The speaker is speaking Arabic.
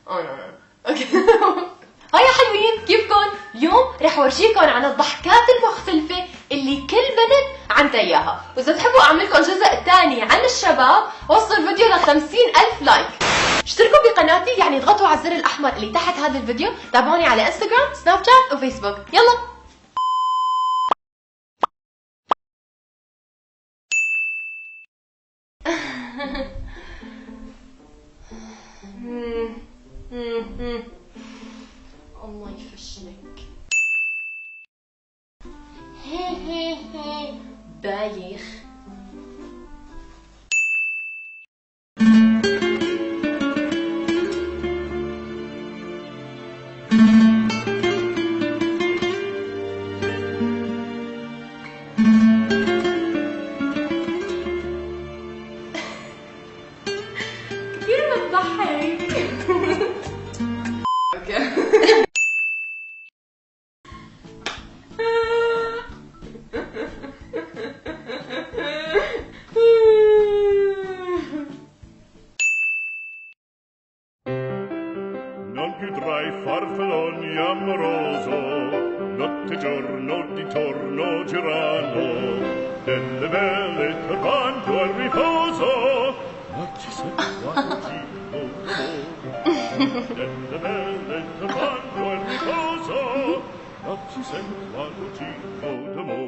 اوكي. هاي يا حلوين، كيفكن؟ اليوم رح ورجيكم عن الضحكات المختلفة اللي كل بنت عندها اياها، واذا بتحبوا اعمل لكم جزء ثاني عن الشباب وصلوا الفيديو ل 50,000 لايك. اشتركوا بقناتي، يعني اضغطوا على الزر الاحمر اللي تحت هذا الفيديو، تابعوني على انستغرام، سناب شات وفيسبوك. يلا. الله يفشلك. بايخ. كثير بتضحك. اوكي. Non più tra i farfalloni amoroso, notte e giorno di torno girano, delle belle turbando al riposo, ma ci sei quando ti delle belle turbando al riposo, ma ci sei quando ti d'amore.